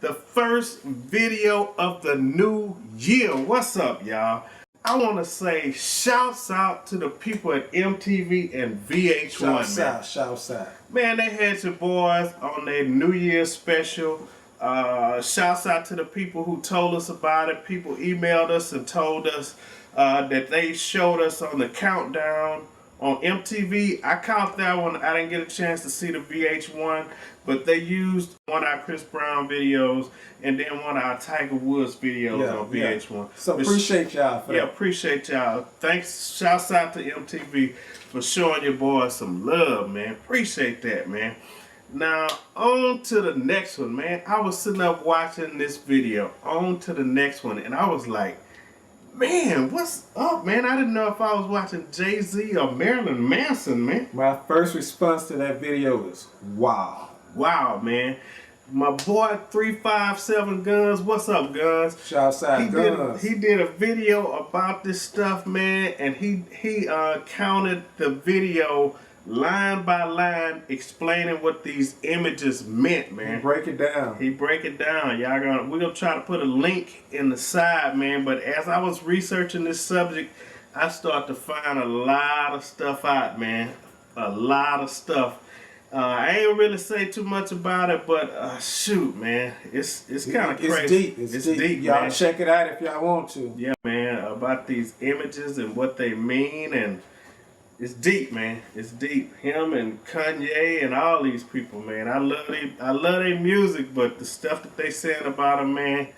the first video of the new year. What's up, y'all? I want to say shouts out to the people at MTV and VH1, Shouts out. Man, they had your boys on their New Year's special. Shouts out to the people who told us about it. People emailed us and told us that they showed us on the countdown on MTV. I caught that one. I didn't get a chance to see the VH1, but they used one of our Chris Brown videos and then one of our Tiger Woods videos on VH1. Yeah. So appreciate y'all for that. Appreciate y'all. Thanks. Shouts out to MTV for showing your boys some love, man. Appreciate that, man. Now, on to the next one, man. I was sitting up watching this video. On to the next one, and I was like, man, what's up, man? I didn't know if I was watching Jay-Z or Marilyn Manson, man. My first response to that video was, wow. Wow, man. My boy 357 Guns, what's up, Guns? Shouts out, Guns. He did a video about this stuff, man, and he counted the video line by line, explaining what these images meant, man. Break it down. He break it down. We're gonna try to put a link in the side, man. But as I was researching this subject, I started to find a lot of stuff out, man. A lot of stuff. I ain't really say too much about it, but shoot, man, it's kind of crazy. It's deep. Y'all check it out if y'all want to. Yeah, man, about these images and what they mean, and it's deep, man. It's deep. Him and Kanye and all these people, man. I love their music, but the stuff that they saying about them, man,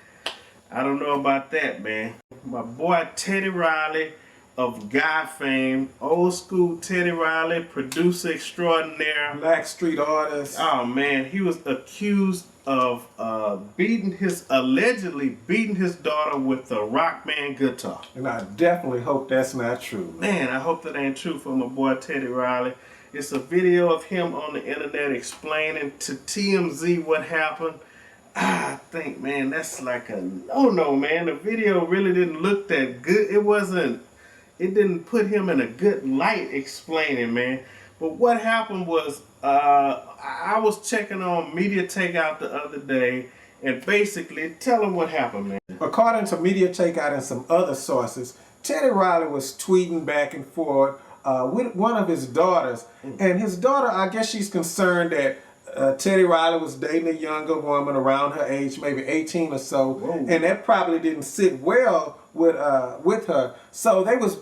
I don't know about that, man. My boy Teddy Riley of Guy fame, old school Teddy Riley, producer extraordinaire, Blackstreet artist. Oh man, he was accused of allegedly beating his daughter with a rock band guitar. And I definitely hope that's not true. Man, I hope that ain't true for my boy Teddy Riley. It's a video of him on the internet explaining to TMZ what happened. I think, man, that's like a no, man. The video really didn't look that good. It didn't put him in a good light explaining, man. But what happened was, I was checking on Media Takeout the other day, and basically, tell him what happened, man. According to Media Takeout and some other sources, Teddy Riley was tweeting back and forth with one of his daughters. And his daughter, I guess she's concerned that Teddy Riley was dating a younger woman around her age, maybe 18 or so. Whoa. And that probably didn't sit well with her. So they was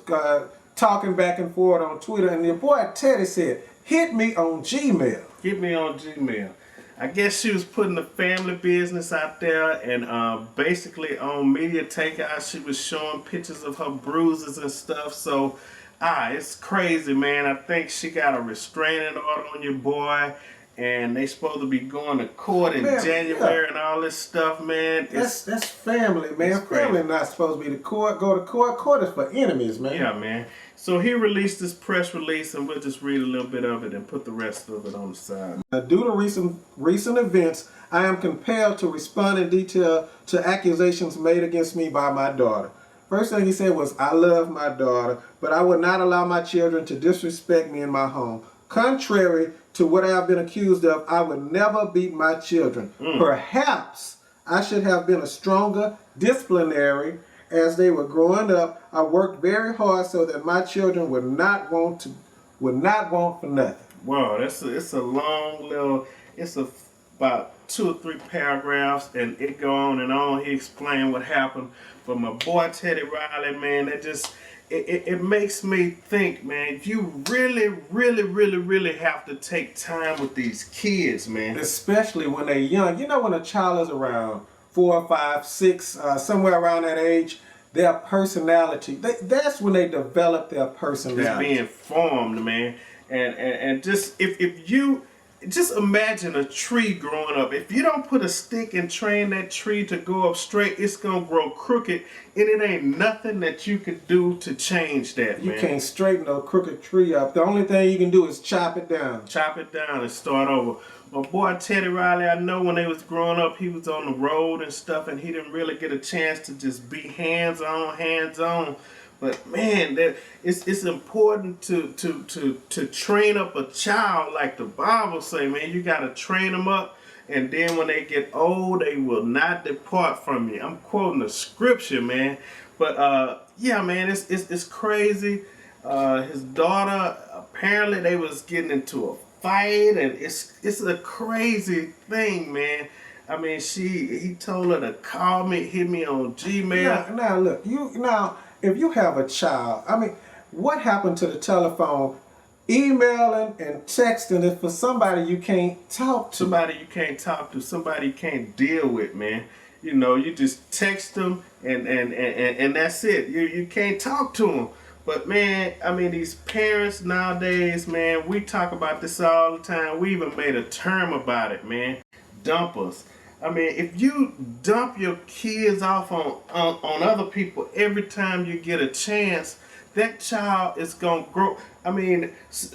talking back and forth on Twitter, and your boy Teddy said, hit me on Gmail. Hit me on Gmail. I guess she was putting the family business out there, and basically on Media Takeout, she was showing pictures of her bruises and stuff. So, it's crazy, man. I think she got a restraining order on your boy, and they supposed to be going to court in January and all this stuff, man. That's family, man. Family not supposed to be to court. Go to court. Court is for enemies, man. Yeah, man. So he released this press release, and we'll just read a little bit of it and put the rest of it on the side. Due to recent events, I am compelled to respond in detail to accusations made against me by my daughter. First thing he said was, I love my daughter, but I would not allow my children to disrespect me in my home. Contrary to what I have been accused of, I would never beat my children. Perhaps I should have been a stronger disciplinary as they were growing up. I worked very hard so that my children would not want for nothing. Wow, it's a long little, about 2 or 3 paragraphs, and it go on and on. He explained what happened. But my boy Teddy Riley, man, it makes me think, man, you really have to take time with these kids, man. Especially when they're young. You know, when a child is around 4, 5, 6, somewhere around that age, their personality, that's when they develop their personality. It's being formed, man. And just, if you, just imagine a tree growing up. If you don't put a stick and train that tree to go up straight, it's going to grow crooked, and it ain't nothing that you could do to change that, man. You can't straighten a crooked tree up. The only thing you can do is chop it down. Chop it down and start over. My boy Teddy Riley, I know when they was growing up, he was on the road and stuff, and he didn't really get a chance to just be hands-on. But man, it's important to train up a child, like the Bible say, man. You gotta train them up and then when they get old, they will not depart from me. I'm quoting the scripture, man. But yeah, man, it's crazy. His daughter, apparently they was getting into a fight, and it's a crazy thing, man. I mean, he told her to call me, hit me on Gmail. Now look, if you have a child, I mean, what happened to the telephone? Emailing and texting is for somebody you can't talk to. Somebody you can't talk to, somebody you can't deal with, man. You know, you just text them and that's it. You can't talk to them. But man, I mean, these parents nowadays, man, we talk about this all the time. We even made a term about it, man. Dumpers. I mean, if you dump your kids off on other people every time you get a chance, that child is gonna grow. I mean,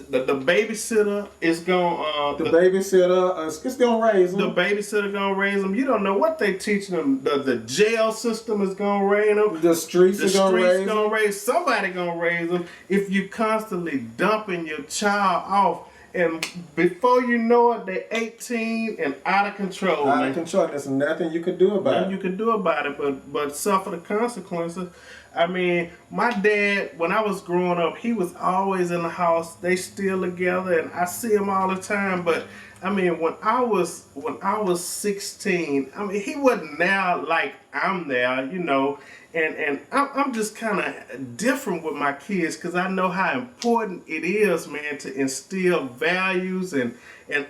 the babysitter is gonna the babysitter is gonna raise them. The babysitter gonna raise them. You don't know what they teaching them. The jail system is gonna raise them. The streets are gonna raise. Somebody gonna raise them. If you constantly dumping your child off, and before you know it, they're 18 and out of control. Out of control. There's nothing you can do about it. Nothing you can do about it, but suffer the consequences. I mean, my dad, when I was growing up, he was always in the house. They still together, and I see him all the time. But I mean, when I was 16, I mean, he wasn't now like I'm there, you know. And I'm just kind of different with my kids, because I know how important it is, man, to instill values and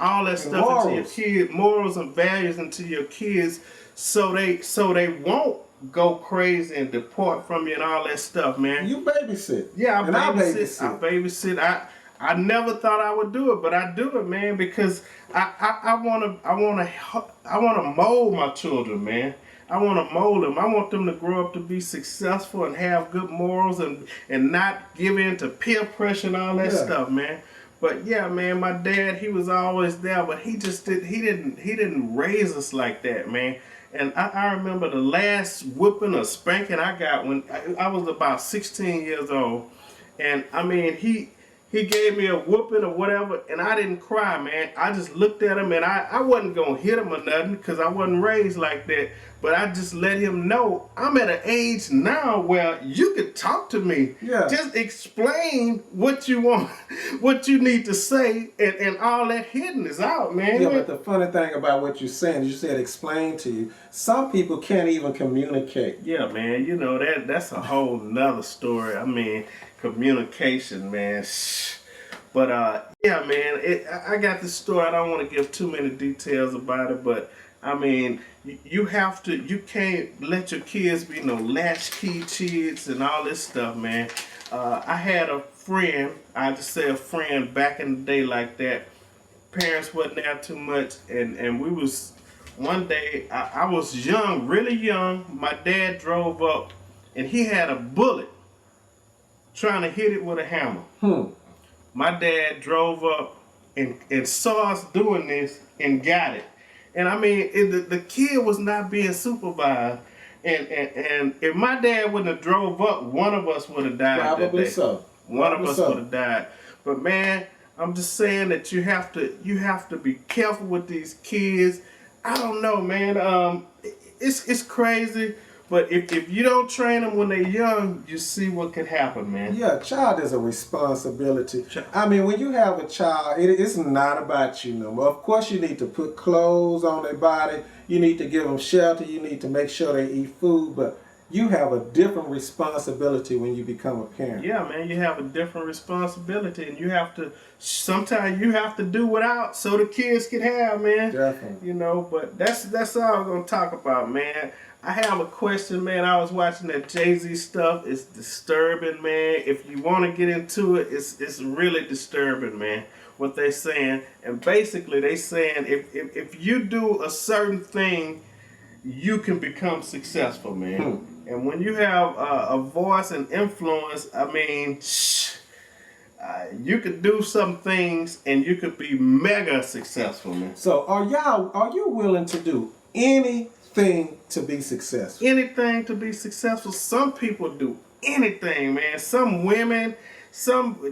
all that stuff into your kids, morals and values into your kids, so they won't go crazy and depart from you and all that stuff, man. You babysit. Yeah, I babysit. I never thought I would do it, but I do it, man, because I wanna mold my children, man. I want to mold them. I want them to grow up to be successful and have good morals and not give in to peer pressure and all that stuff, man. But yeah, man, my dad, he was always there, but he didn't raise us like that, man. And I remember the last whooping or spanking I got when I was about 16 years old. And I mean, he gave me a whooping or whatever, and I didn't cry, man. I just looked at him, and I wasn't going to hit him or nothing, because I wasn't raised like that. But I just let him know I'm at an age now where you could talk to me. Yeah. Just explain what you want, what you need to say, and all that hidden is out, man. Yeah, but the funny thing about what you're saying, you said explain to you. Some people can't even communicate. Yeah, man. You know, that's a whole nother story. I mean, communication, man. But yeah, man, I got this story. I don't want to give too many details about it, but I mean, you can't let your kids be no latchkey kids and all this stuff, man. I had a friend, I just say a friend back in the day like that. Parents wasn't there too much, and we was, one day, I was young, really young. My dad drove up, and he had a bullet trying to hit it with a hammer. My dad drove up and saw us doing this and got it. And I mean, the kid was not being supervised. And if my dad wouldn't have drove up, one of us would have died. Probably that day. so. One of us would have died. But man, I'm just saying that you have to be careful with these kids. I don't know, man. It's crazy. But if you don't train them when they're young, you see what can happen, man. Yeah, child is a responsibility. I mean, when you have a child, it's not about you no more. Of course, you need to put clothes on their body. You need to give them shelter. You need to make sure they eat food. But you have a different responsibility when you become a parent. Yeah, man, you have a different responsibility, and you have to, sometimes you have to do without so the kids can have, man. Definitely. You know, but that's all I'm going to talk about, man. I have a question, man. I was watching that Jay-Z stuff. It's disturbing, man. If you want to get into it, it's really disturbing, man, what they're saying. And basically, they saying if you do a certain thing, you can become successful, man. And when you have a voice and influence, I mean, you could do some things and you could be mega successful, man. So are you willing to do anything to be successful? Anything to be successful. Some people do anything, man. Some women,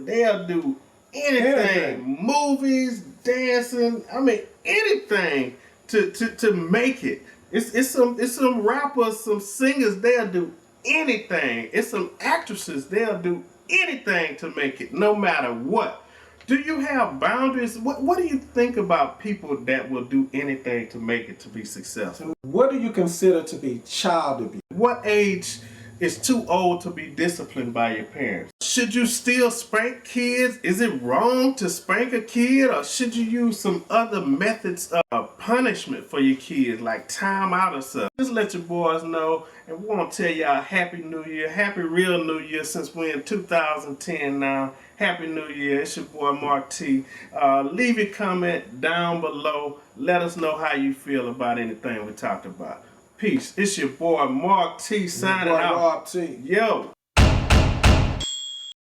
they'll do anything. Movies, dancing, I mean anything. to make it. It's some rappers, some singers, they'll do anything. It's some actresses, they'll do anything to make it, no matter what. Do you have boundaries? What do you think about people that will do anything to make it to be successful? What do you consider to be child abuse? What age is too old to be disciplined by your parents? Should you still spank kids? Is it wrong to spank a kid, or should you use some other methods of punishment for your kids, like time out or something? Just let your boys know, and we want to tell y'all Happy New Year, Happy Real New Year, since we're in 2010 now. Happy New Year. It's your boy Mark T. Leave your comment down below. Let us know how you feel about anything we talked about. Peace. It's your boy Mark T signing out. Mark T. Yo.